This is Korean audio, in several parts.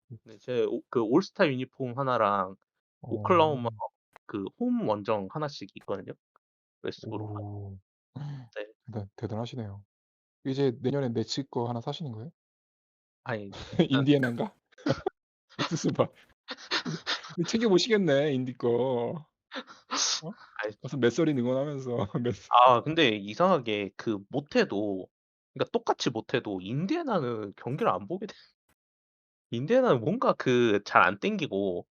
네, 그 올스타 유니폼 하나랑 오클라호마 어. 그 홈 원정 하나씩 있거든요. 웨스트브룩. 오. 네. 대단하시네요. 이제 내년에 매치 거 하나 사시는 거예요? 아니 일단 인디애나인가? 옥수수바. 챙겨 보시겠네, 인디 거. 어? 아니, 가서 메서린 응원하면서 메스 근데 이상하게 그 못해도, 그러니까 똑같이 못해도 인디애나는 경기를 안 보게 돼. 인디애나는 뭔가 그 잘 안 땡기고,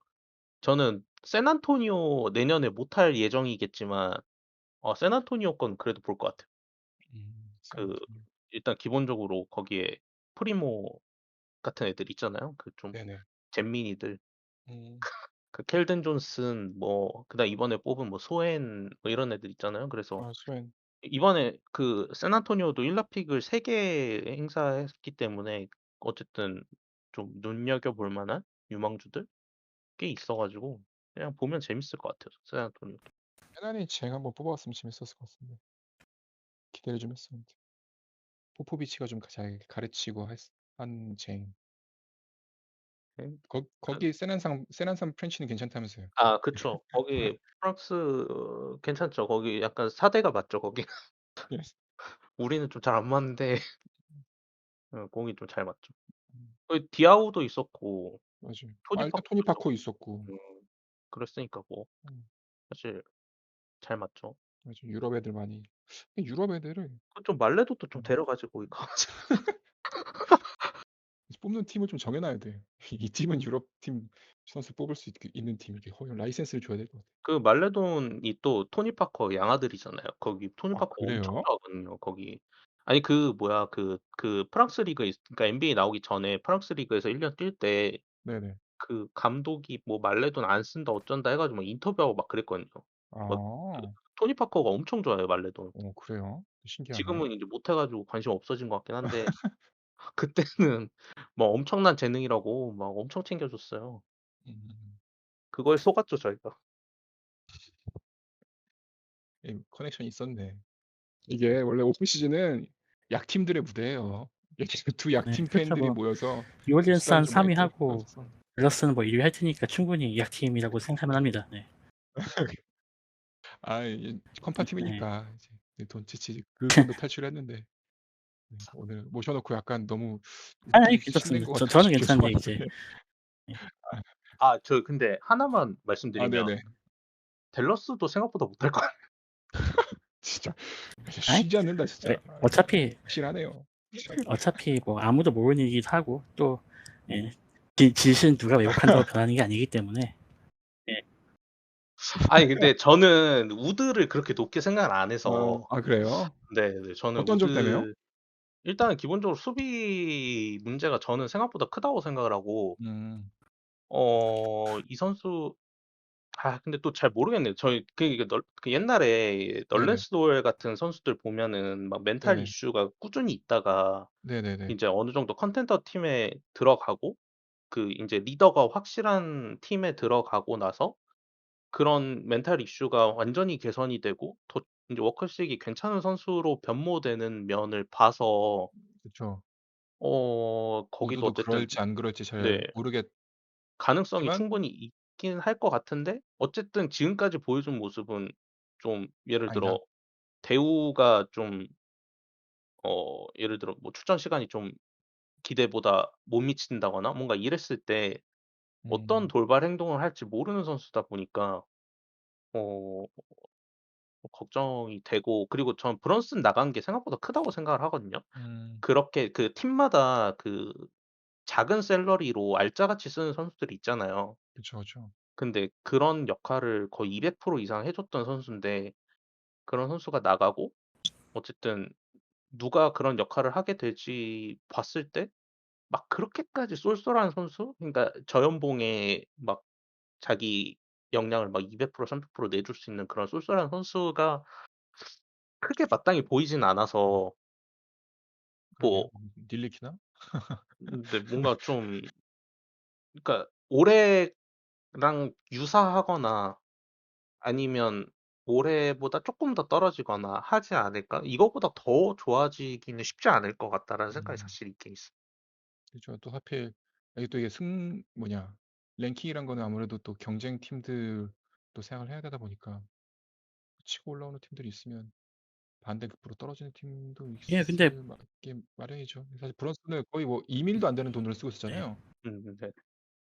저는 샌안토니오 내년에 못할 예정이겠지만 샌안토니오 건 그래도 볼 것 같아요. 그 샌안토니오. 일단 기본적으로 거기에 프리모 같은 애들 있잖아요. 그 좀 네네. 잼민이들. 음. 그 켈든 존슨 뭐 그다음 이번에 뽑은 뭐 소엔 뭐 이런 애들 있잖아요. 그래서 아 스웨인. 이번에 그 샌안토니오도 1라픽을 3개 행사했기 때문에 어쨌든 좀 눈여겨볼 만한 유망주들 꽤 있어가지고 그냥 보면 재밌을 것 같아요. 샌안토니오도. 페나니 쟁 한번 뽑아봤으면 재밌었을 것 같은데. 기대를 좀 했었는데. 포포비치가 좀 잘 가르치고 한 쟁. 네. 그, 거기 세난산 프렌치는 괜찮다면서요. 그쵸. 거기 프랑스 괜찮죠. 거기 약간 사대가 맞죠. 거기. 예. 우리는 좀 잘 안 맞는데 공이 좀 잘 맞죠. 음, 거기 디아우도 있었고 맞아요. 토니 일단 파크도 토니 좀 파커 있었고. 음, 그랬으니까 뭐 음, 사실 잘 맞죠. 맞아요. 유럽 애들 많이. 유럽 애들을 좀 말레도도 좀 음, 데려가지고 거기 가가지고. 뽑는 팀을 좀 정해놔야 돼. 이 팀은 유럽 팀 선수 뽑을 수 있는 팀 이렇게 허용 라이센스를 줘야 될 것 같아. 그 말레돈이 또 토니 파커 양아들이잖아요. 거기 토니 아 파커 엄청 그래요? 좋아하거든요. 거기. 아니 그 뭐야 그 프랑스 리그 그러니까 NBA 나오기 전에 프랑스 리그에서 1년 뛸 때 네네. 그 감독이 뭐 말레돈 안 쓴다 어쩐다 해가지고 막 인터뷰하고 막 그랬거든요. 막 그 아, 토니 파커가 엄청 좋아해요 말레돈. 그래요? 신기하네. 지금은 이제 못해가지고 관심 없어진 것 같긴 한데 그때는 뭐 엄청난 재능이라고 막 엄청 챙겨줬어요. 음, 그거에 속았죠 저희가. 커넥션이 있었네. 이게 원래 오프 시즌은 약팀들의 무대예요. 이렇게 두 네, 약팀 그렇죠. 팬들이 뭐 모여서 뉴올리언스 수다를 한 좀 많이 3위 하고 떨어서 댈러스는 뭐 1위 할 테니까 충분히 약팀이라고 생각하면 합니다. 네. 이게 네. 컴파팀이니까 이제 돈치치 그 정도 탈출했는데 오늘 모셔놓고 약간 너무 아니, 웃기 신낸 괜찮습니다. 것 같아 저는 괜찮은데 죄송한데 이제 네. 저 근데 하나만 아 말씀드리면 네네 댈러스도 생각보다 못할 것 같아요. 진짜 아니, 쉬지 않는다 진짜 어차피 확실하네요. 뭐 아무도 모르는 일이기도 하고 또 예, 진실은 누가 왜곡한다고 변하는 게 아니기 때문에 예. 아니 근데 저는 우드를 그렇게 높게 생각을 안 해서 그래요? 네, 저는 어떤 점 때문에요? 일단 기본적으로 수비 문제가 저는 생각보다 크다고 생각을 하고 음, 이 선수 근데 또 잘 모르겠네요. 저희 그 옛날에 네네 널렌스 노엘 같은 선수들 보면은 막 멘탈 네네 이슈가 꾸준히 있다가 네네네 이제 어느 정도 컨텐더 팀에 들어가고 그 이제 리더가 확실한 팀에 들어가고 나서 그런 멘탈 이슈가 완전히 개선이 되고 더 이제 워커식이 괜찮은 선수로 변모되는 면을 봐서 그쵸. 거기도 우드도 어쨌든 그럴지 안 그럴지 네, 잘 모르겠지만 가능성이 충분히 있긴 할 것 같은데 어쨌든 지금까지 보여준 모습은 좀 예를 아니다. 들어 대우가 좀 예를 들어 뭐 출전 시간이 좀 기대보다 못 미친다거나 뭔가 이랬을 때 어떤 음, 돌발 행동을 할지 모르는 선수다 보니까 어 걱정이 되고 그리고 전 브런슨 나간 게 생각보다 크다고 생각을 하거든요. 음, 그렇게 그 팀마다 그 작은 샐러리로 알짜같이 쓰는 선수들이 있잖아요. 그쵸, 그쵸. 근데 그런 역할을 거의 200% 이상 해 줬던 선수인데 그런 선수가 나가고 어쨌든 누가 그런 역할을 하게 될지 봤을 때 막 그렇게까지 쏠쏠한 선수? 그러니까 저연봉에 막 자기 역량을 막 200% 300% 내줄 수 있는 그런 쏠쏠한 선수가 크게 마땅히 보이진 않아서 그러게요. 뭐 닐리키나? 근데 뭔가 좀 그러니까 올해랑 유사하거나 아니면 올해보다 쪼끔 더 떨어지거나 하지 않을까? 이거보다 더 좋아지기는 쉽지 않을 것 같다라는 생각이 음, 사실 있긴 있어요. 그죠. 또 하필 이게 또 이게 랭킹이란 거는 아무래도 또 경쟁 팀들도 생각을 해야 되다 보니까 치고 올라오는 팀들이 있으면 반대급부로 떨어지는 팀도 예, 근데 있을 게 마련이죠. 사실 브런슨은 거의 뭐 2밀도 안 되는 돈을 쓰고 네. 있었잖아요. 네.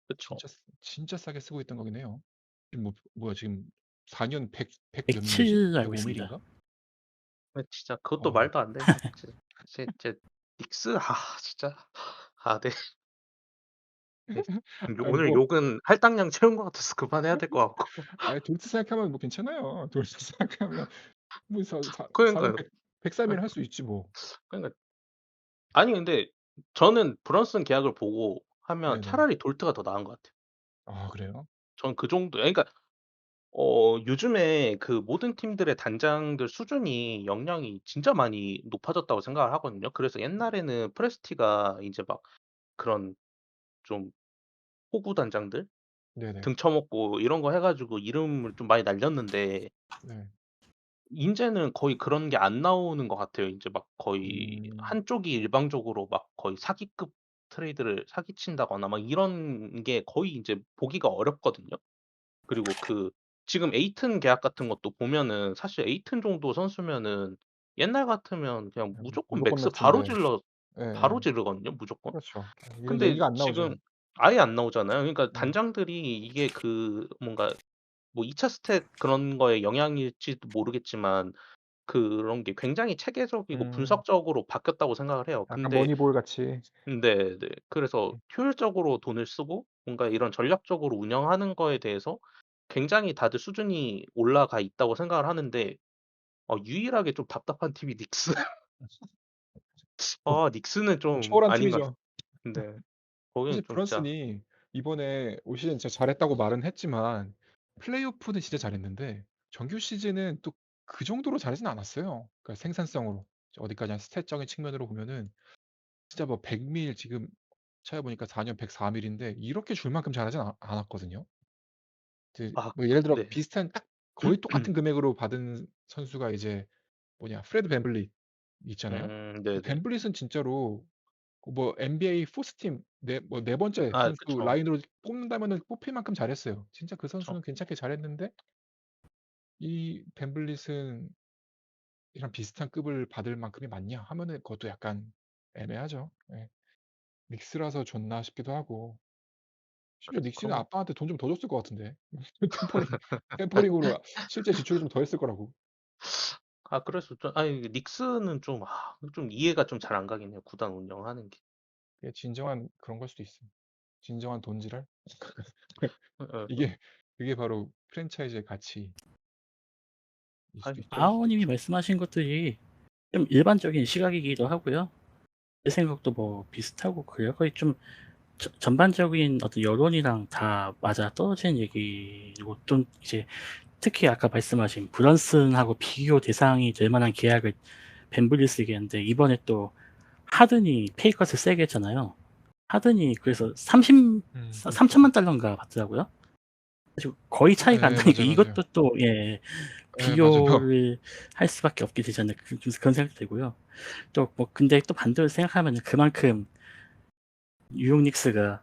그쵸. 진짜 싸게 쓰고 있던 거긴 해요. 지금 뭐야 지금 4년 100 몇 밀이지? 107 알고 있습니다. 105밀인가? 근데 진짜 그것도 말도 안 돼. 진짜 닉스 진짜 네. 네. 아니 오늘 뭐 욕은 할당량 채운 것 같아서 그만해야 될 것 같고. 아니 돌트 생각하면 뭐 괜찮아요. 돌트 생각하면 뭐 4년 그러니까요. 103일 할 수 있지 뭐. 그러니까 아니 근데 저는 브런슨 계약을 보고 하면 네네. 차라리 돌트가 더 나은 것 같아요. 아 그래요? 전 그 정도 그러니까 요즘에 그 모든 팀들의 단장들 수준이 역량이 진짜 많이 높아졌다고 생각을 하거든요. 그래서 옛날에는 프레스티가 이제 막 그런 좀 호구 단장들 네네. 등쳐먹고 이런 거 해 가지고 이름을 좀 많이 날렸는데 네. 인제는 거의 그런 게 안 나오는 것 같아요. 인제 막 거의 음. 한쪽이 일방적으로 막 거의 사기급 트레이드를 사기친다거나 막 이런 게 거의 인제 보기가 어렵거든요. 그리고 지금 에이튼 계약 같은 것도 보면은 사실 에이튼 정도 선수면은 옛날 같으면 그냥 무조건 무조건 맥스 바로 맥스인데. 바로 예예. 지르거든요, 무조건. 그렇죠. 이런 근데 얘기가 안 지금 나오죠. 아예 안 나오잖아요. 그러니까 네. 단장들이 이게 뭔가 뭐 2차 스탯 그런 거에 영향일지도 모르겠지만 그런 게 굉장히 체계적이고 음. 분석적으로 바뀌었다고 생각을 해요. 약간 근데 머니볼 같이. 네. 그래서 효율적으로 돈을 쓰고 뭔가 이런 전략적으로 운영하는 거에 대해서 굉장히 다들 수준이 올라가 있다고 생각을 하는데 유일하게 좀 답답한 팀이 닉스. 뭐 닉스는 좀 초월한 아닌 것 팀이죠. 같습니다. 네. 거기는 사실 좀 진짜 브런슨이 이번에 올 시즌 진짜 잘했다고 말은 했지만 플레이오프는 진짜 잘했는데 정규 시즌은 또 그 정도로 잘하진 않았어요. 그러니까 생산성으로 어디까지나 스탯적인 측면으로 보면은 진짜 뭐 100밀 지금 찾아보니까 4년 104밀인데 이렇게 줄 만큼 잘하진 않았거든요. 뭐 예를 들어 네. 비슷한 딱 거의 똑같은 금액으로 받은 선수가 이제 프레드 밴블릿 있잖아요. 네네. 밴블릿은 진짜로 뭐 NBA 포스트팀 네 번째 선수 그쵸. 라인으로 뽑는다면은 뽑힐 만큼 잘했어요. 진짜 그 그쵸. 선수는 괜찮게 잘했는데 이 밴블릿은 이랑 비슷한 급을 받을 만큼이 맞냐 하면은 그것도 약간 애매하죠. 예. 닉스라서 줬나 싶기도 하고 심지어 닉스는 그럼 아빠한테 돈 좀 더 줬을 것 같은데 템퍼링으로 실제 지출을 좀 더 했을 거라고. 그래서 아니 닉스는 좀 이해가 좀 잘 안 가긴 해요, 구단 운영하는 게. 그게 진정한 그런 걸 수도 있어. 진정한 돈지랄? 예예. 이게 그게 바로 프랜차이즈의 가치일 수도 있죠. 아오님이 말씀하신 것들이 좀 일반적인 시각이기도 하고요. 제 생각도 뭐 비슷하고 그래요. 거의 좀 전반적인 어떤 여론이랑 다 맞아 떨어지는 얘기고 좀 이제 특히 아까 말씀하신 브런슨하고 비교 대상이 될 만한 계약을 벤블리스에게 했는데 이번에 또 하든이 페이컷을 세게 했잖아요. 하든이 그래서 3천만 달러인가 받더라고요. 그래서 거의 차이가 안 네, 나니까 맞아요. 이것도 또 네, 맞아요. 비교를 할 수밖에 없게 되지 않나 그런 생각이 들고요. 또 뭐 근데 또 반대로 생각하면 그만큼 뉴욕 닉스가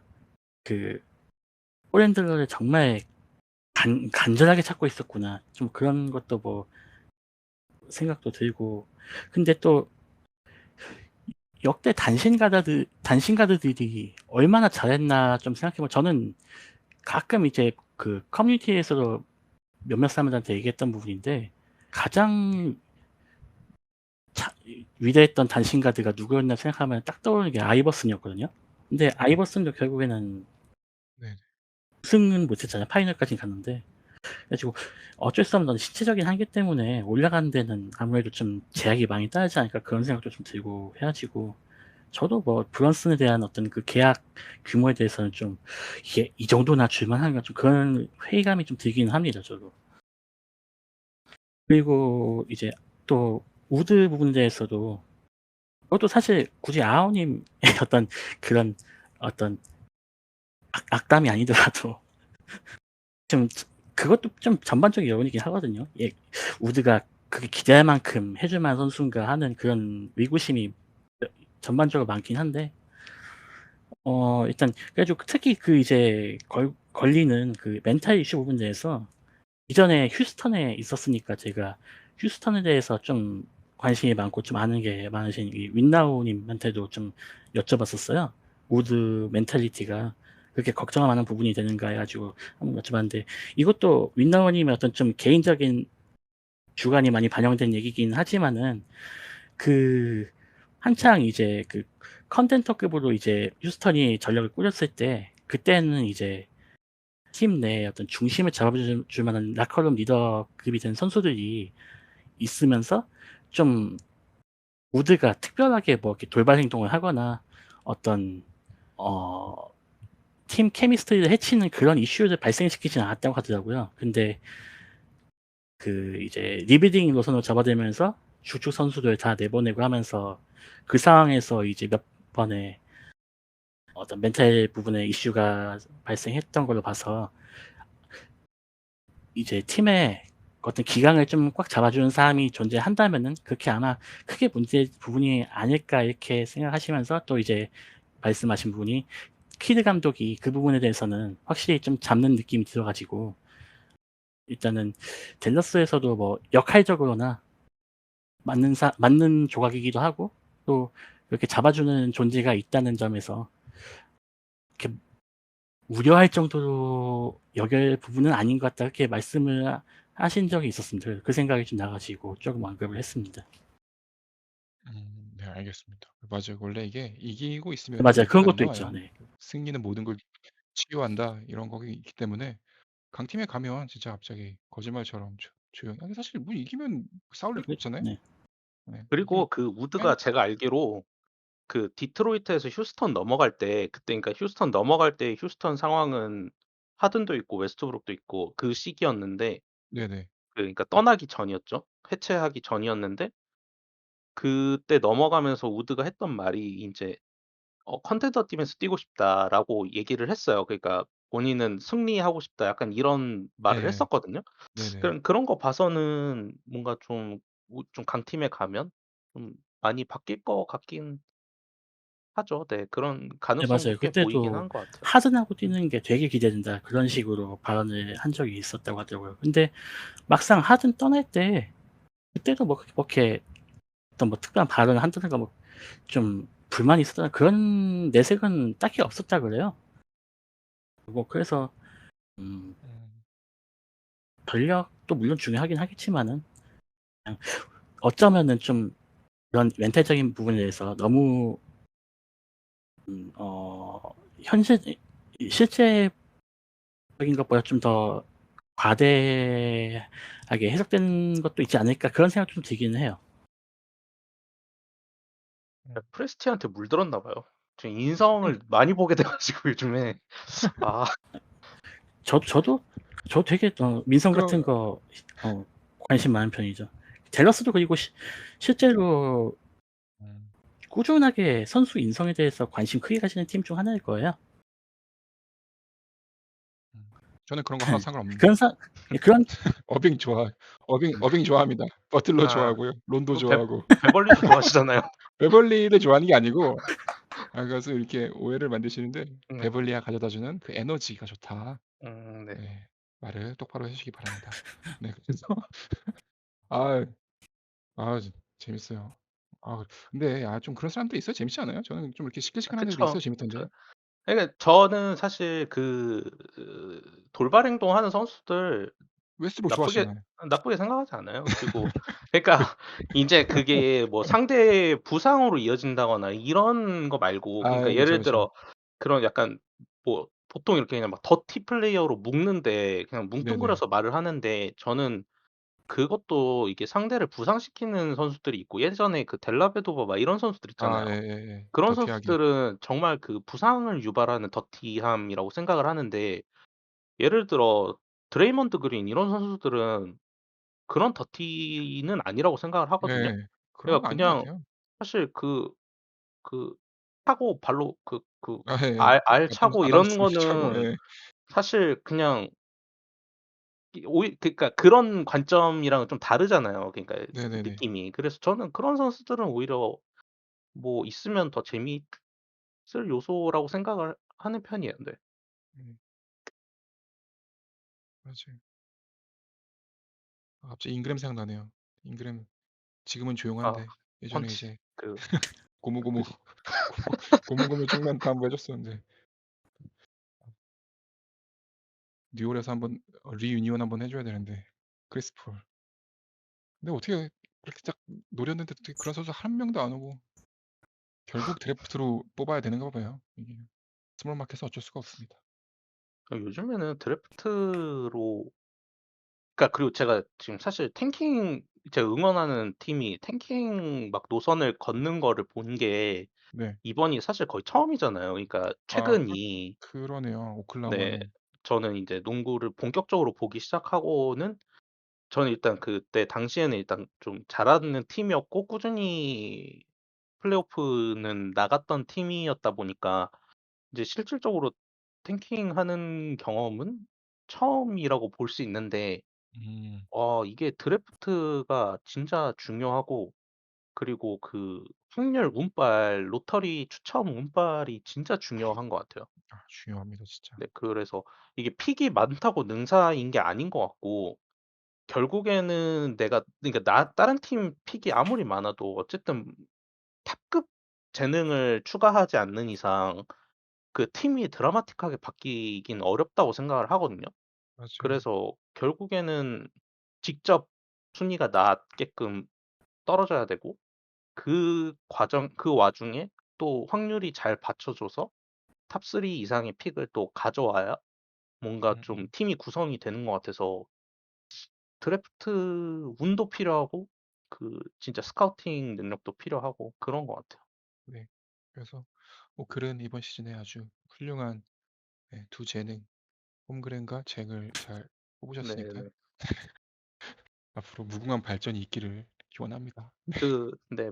그 폴랜드를 정말 간절하게 찾고 있었구나. 좀 그런 것도 뭐 생각도 들고. 근데 또 역대 단신가드들이 얼마나 잘했나 좀 생각해보면 저는 가끔 이제 그 커뮤니티에서도 몇몇 사람들한테 얘기했던 부분인데 가장 위대했던 단신가드가 누구였나 생각하면 딱 떠오르는 게 아이버슨이었거든요. 근데 아이버슨도 결국에는 네. 우승은 못했잖아요. 파이널까지 갔는데. 그래가지고 어쩔 수 없는 신체적인 한계 때문에 올라가는 데는 아무래도 좀 제약이 많이 따르지 않을까 그런 생각도 좀 들고 해가지고 저도 뭐 브런슨에 대한 어떤 그 계약 규모에 대해서는 좀 이게 이 정도나 줄만한가 좀 그런 회의감이 좀 들기는 합니다. 저도. 그리고 이제 또 우드 부분에 대해서도 그것도 사실 굳이 아오님의 어떤 그런 어떤 악담이 아니더라도 좀 그것도 좀 전반적인 여론이긴 하거든요. 우드가 그게 기대할 만큼 해줄 만한 선수인가 하는 그런 의구심이 전반적으로 많긴 한데 일단 그래가지고 특히 그 이제 걸리는 그 멘탈 이슈 부분에 대해서 이전에 휴스턴에 있었으니까 제가 휴스턴에 대해서 좀 관심이 많고 좀 아는 게 많으신 이 윈나우님한테도 좀 여쭤봤었어요. 우드 멘탈리티가 그렇게 걱정할 만한 부분이 되는가 해가지고 한번 여쭤봤는데, 이것도 윈나우님의 어떤 좀 개인적인 주관이 많이 반영된 얘기긴 하지만은, 그 한창 이제 그 컨텐터급으로 이제 휴스턴이 전력을 꾸렸을 때, 그때는 이제 팀 내에 어떤 중심을 잡아줄 만한 라커룸 리더급이 된 선수들이 있으면서 좀 우드가 특별하게 뭐 이렇게 돌발 행동을 하거나 어떤 팀 케미스트리를 해치는 그런 이슈를 발생시키진 않았다고 하더라고요. 근데 그 이제 리비딩 노선으로 접어들면서 주축 선수들 다 내보내고 하면서 그 상황에서 이제 몇 번의 어떤 멘탈 부분의 이슈가 발생했던 걸로 봐서, 이제 팀에 어떤 기강을 좀 꽉 잡아주는 사람이 존재한다면은 그렇게 아마 크게 문제 부분이 아닐까 이렇게 생각하시면서, 또 이제 말씀하신 부분이 키드 감독이 그 부분에 대해서는 확실히 좀 잡는 느낌이 들어가지고, 일단은 댈러스에서도 뭐 역할적으로나 맞는 조각이기도 하고, 또 이렇게 잡아주는 존재가 있다는 점에서 이렇게 우려할 정도로 여길 부분은 아닌 것 같다, 이렇게 말씀을 하신 적이 있었습니다. 그 생각이 좀 나가지고 조금 언급을 했습니다. 네, 알겠습니다. 맞아요. 원래 이게 이기고 있으면은 맞아요. 그런 얘기가 안 것도 있죠. 나와요. 네. 승리는 모든 걸 치유한다 이런 거기 있기 때문에 강팀에 가면 진짜 갑자기 거짓말처럼 조용히. 아니 사실 뭐 이기면 싸울 일이 없잖아요. 네. 네, 이기면 그리고 그 우드가 제가 알기로 그 디트로이트에서 휴스턴 넘어갈 때, 그때 그러니까 휴스턴 넘어갈 때 휴스턴 상황은 하든도 있고 웨스트브룩도 있고 그 시기였는데, 네네. 그러니까 떠나기 전이었죠. 해체하기 전이었는데, 그때 넘어가면서 우드가 했던 말이 이제 컨텐더 팀에서 뛰고 싶다라고 얘기를 했어요. 그러니까 본인은 승리하고 싶다, 약간 이런 말을 네, 했었거든요. 네네. 그런 거 봐서는 뭔가 좀 강팀에 가면 좀 많이 바뀔 것 같긴 하죠. 네, 그런 네, 가능성도 맞아요. 꽤 보이긴 그때도 한 것 같아요. 하든하고 뛰는 게 되게 기대된다, 그런 식으로 발언을 한 적이 있었다고 하더라고요. 근데 막상 하든 떠날 때, 그때도 뭐 그렇게 어떤 뭐 특별한 발언을 한다든가 뭐 좀 불만이 있었다는 그런 내색은 딱히 없었다 그래요. 뭐 그래서 음, 전력도 물론 중요하긴 하겠지만은, 그냥 어쩌면은 좀 그런 멘탈적인 부분에 대해서 너무 현실 실제적인 것보다 좀 더 과대하게 해석된 것도 있지 않을까, 그런 생각 좀 들기는 해요. 프레스티한테 물들었나 봐요. 저 인성을 많이 보게 돼가지고 요즘에. 아, 저도 되게 민성 같은 그럼 거 관심 많은 편이죠. 댈러스도 그리고 실제로 음, 꾸준하게 선수 인성에 대해서 관심 크게 가지는 팀 중 하나일 거예요. 저는 그런 거 하나 상관없는데. 그런 그런 어빙 좋아. 어빙 좋아합니다. 버틀러 아, 좋아하고요. 론도 그 좋아하고. 베벌리도 좋아하시잖아요. 베벌리를 좋아하는 게 아니고 그래서 이렇게 오해를 만드시는데 네. 베벌리가 가져다주는 그 에너지가 좋다. 네. 네, 말을 똑바로 해주시기 바랍니다. 네, 그래서 아, 재밌어요. 근데 좀 그런 사람도 있어요. 재밌지 않아요? 저는 좀 이렇게 시끌시끌한 애들이 있어요. 그쵸. 재밌던데. 그러니까 저는 사실 돌발 행동하는 선수들 웨스트브룩 나쁘게 좋아하시잖아요. 생각하지 않아요. 그리고 그러니까 이제 그게 뭐 상대 부상으로 이어진다거나 이런 거 말고, 그러니까 그쵸, 예를 그쵸. 들어 그런 약간 뭐 보통 이렇게 그냥 막 더티 플레이어로 묶는데 그냥 네네. 뭉뚱그려서 말을 하는데, 저는 그것도 이게 상대를 부상시키는 선수들이 있고, 예전에 그 델라베도바 막 이런 선수들 있잖아요. 예, 예, 예. 그런 더티하게. 선수들은 정말 그 부상을 유발하는 더티함이라고 생각을 하는데, 예를 들어 드레이먼드 그린 이런 선수들은 그런 더티는 아니라고 생각을 하거든요. 예. 그런 그러니까 거 아닌 것 그냥 같아요. 사실 그 차고 발로 예. 알 차고 아담 이런 스미스 차고. 거는 예. 사실 그냥 그러니까 그런 관점이랑은 좀 다르잖아요. 그러니까 네네네. 느낌이. 그래서 저는 그런 선수들은 오히려 뭐 있으면 더 재미있지 요소라고 생각을 하는 편이에요. 네. 음, 맞아요. 갑자기 잉그램 생각나네요. 잉그램 지금은 아 조용한데 예전에 펀치 이제 그 고무고무 고무고무 쪽면타 한번 해줬었는데 뉴올에서 한번 리유니온 한번 해줘야 되는데 크리스 폴. 근데 어떻게 그렇게 딱 노렸는데 어떻게 그런 선수 한 명도 안 오고 결국 드래프트로 뽑아야 되는가 봐요. 이게 스몰 마켓은 어쩔 수가 없습니다. 요즘에는 드래프트로 그러니까 그리고 제가 지금 사실 탱킹 제가 응원하는 팀이 탱킹 막 노선을 걷는 거를 본 게 네. 이번이 사실 거의 처음이잖아요. 그러니까 아, 최근이 그러네요. 네 오클라호마는. 저는 이제 농구를 본격적으로 보기 시작하고는 저는 일단 그때 당시에는 일단 좀 잘하는 팀이었고 꾸준히 플레이오프는 나갔던 팀이었다 보니까 이제 실질적으로 탱킹하는 경험은 처음이라고 볼 수 있는데 음, 이게 드래프트가 진짜 중요하고 그리고 그 확률 운빨, 로터리 추첨 운빨이 진짜 중요한 것 같아요. 중요합니다, 진짜. 네, 그래서 이게 픽이 많다고 능사인 게 아닌 것 같고 결국에는 내가 그러니까 다른 팀 픽이 아무리 많아도 어쨌든 탑급 재능을 추가하지 않는 이상 그 팀이 드라마틱하게 바뀌긴 어렵다고 생각을 하거든요. 맞아요. 그래서 결국에는 직접 순위가 낮게끔 떨어져야 되고 그 와중에 또 확률이 잘 받쳐줘서 탑3 이상의 픽을 또 가져와야 뭔가 음, 좀 음, 팀이 구성이 되는 것 같아서 드래프트 운도 필요하고 그 진짜 스카우팅 능력도 필요하고 그런 것 같아요. 네. 그래서 오클은 이번 시즌에 아주 훌륭한 두 재능, 홈그랜과 잭을 잘 뽑으셨으니까 네네. 앞으로 무궁한 발전이 있기를 기원합니다. 네,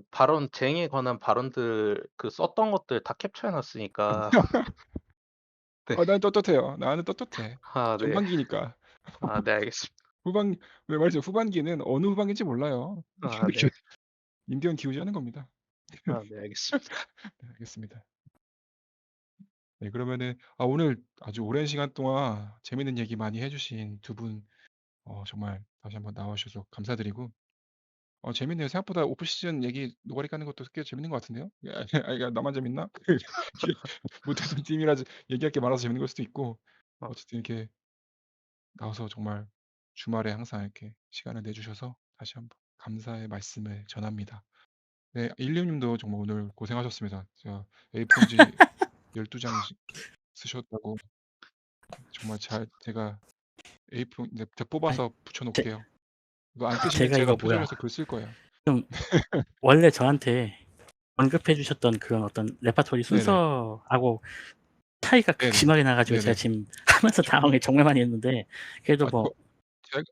쟁에 관한 발언들 썼던 것들 다 캡처해놨으니까. 네. 난 떳떳해요. 나는 떳떳해. 아, 네. 전반기니까. 아, 네, 알겠습니다. 왜 말이죠? 후반기는 어느 후반기인지 몰라요. 아, 이렇게 네. 인디언 기우지 하는 겁니다. 아, 네, 알겠습니다. 네, 알겠습니다. 네, 그러면은 오늘 아주 오랜 시간 동안 재밌는 얘기 많이 해주신 두 분 정말 다시 한번 나와주셔서 감사드리고 재밌네요. 생각보다 오프 시즌 얘기 노가리 까는 것도 꽤 재밌는 것 같은데요. 이게 나만 재밌나? 못했던 팀이라 얘기할 게 많아서 재밌는 걸 수도 있고 어, 어쨌든 이렇게 나와서 정말 주말에 항상 이렇게 시간을 내주셔서 다시 한번 감사의 말씀을 전합니다. 네, 일리님도 정말 오늘 고생하셨습니다. 제가 A4용지 12장 쓰셨다고 정말 제가 A4 이제 아니, 뽑아서 붙여놓을게요. 이거 안 쓰시면 제가 제가 이거 뭐야 표절해서 글 쓸 거예요. 좀 원래 저한테 언급해 주셨던 그런 어떤 레파토리 네네. 순서하고 차이가 네네. 극심하게 나가지고 제가 네네. 지금 하면서 당황을 정말 많이 했는데 그래도 뭐 제가,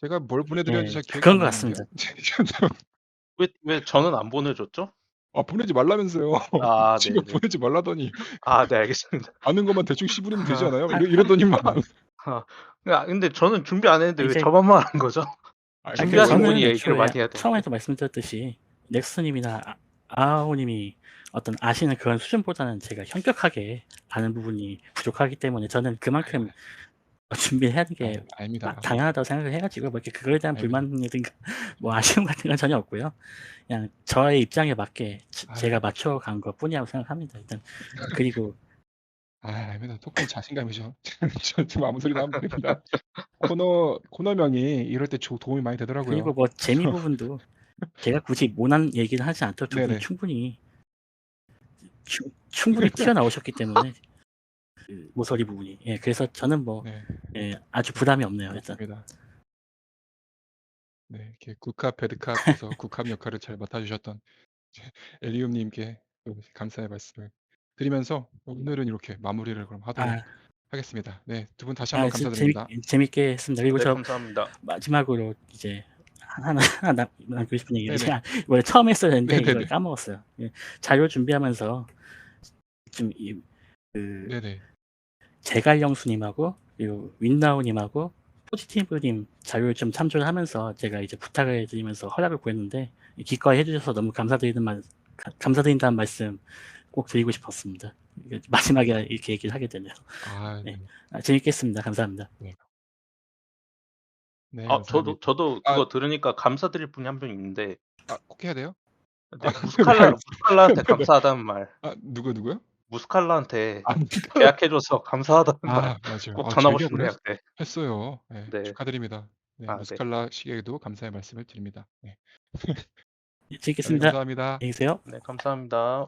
제가 뭘 보내드렸는지 예, 잘 기억이 그런 안 것 나는데요. 같습니다. 왜 저는 안 보내줬죠? 보내지 말라면서요. 아, 지금 네네. 보내지 말라더니 아, 네, 알겠습니다. 아는 것만 대충 씹으면 되지 아, 않아요? 이러더니만. 아, 근데 저는 준비 안 했는데 왜 이제 저만 말한 거죠? 근데 준비하신 원래 분이 저는 얘기를 애초에 많이 해야 되는데. 처음에도 말씀드렸듯이 넥스님이나 아오님이 어떤 아시는 그런 수준보다는 제가 현격하게 아는 부분이 부족하기 때문에 저는 그만큼 준비해야 하는 게 압니다. 당연하다고 생각을 해가지고 뭐 이렇게 그거에 대한 압니다. 불만이든가 뭐 아쉬움 같은 건 전혀 없고요. 그냥 저의 입장에 맞게 제가 맞춰간 것 뿐이라고 생각합니다. 일단 그리고 압니다. 토크는 자신감이죠. 저 지금 아무 소리나 하면 됩니다. 코너명이 이럴 때 도움이 많이 되더라고요. 뭐 재미 부분도 제가 굳이 모난 얘기를 하지 않더라도 두 분이 네네. 충분히 튀어나오셨기 때문에 그 모서리 부분이 그래서 저는 뭐 네, 아주 부담이 없네요. 일단 고맙습니다. 네, 이렇게 굿캅, 배드캅에서 굿캅 역할을 잘 맡아주셨던 엘리움님께 감사의 말씀을 드리면서 오늘은 이렇게 마무리를 그럼 하도록 하겠습니다. 네, 두 분 다시 한번 감사드립니다. 재밌게 했습니다. 그리고 네, 저 감사합니다. 마지막으로 이제 하나 남기고 싶은 얘기가 네네. 제가 원래 처음 했어야 했는데 네네네. 이걸 까먹었어요. 자료 준비하면서 좀 네네. 제갈영수님하고 그리고 윈나우님하고 포지티브님 자료를 좀 참조를 하면서 제가 이제 부탁을 드리면서 허락을 구했는데 기꺼이 해주셔서 너무 감사드린다는 말씀 꼭 드리고 싶었습니다. 이게 마지막에 이렇게 얘기를 하게 되네요. 아 네. 네. 재밌겠습니다. 감사합니다. 네. 네 아, 감사합니다. 저도 아 그거 들으니까 감사드릴 분이 한 분 있는데, 꼭 해야 돼요? 근데 네. 무스칼라한테 네네. 감사하다는 말, 누구요? 무스칼라한테 그러니까 계약해줘서 감사하다는 말 맞아요. 꼭 전하고 저희가 싶네요. 네. 했어요. 네. 네. 축하드립니다. 네. 아, 네. 무스칼라 씨에게도 감사의 말씀을 드립니다. 네. 네 재밌겠습니다. 감사합니다. 안녕히 계세요. 네, 감사합니다.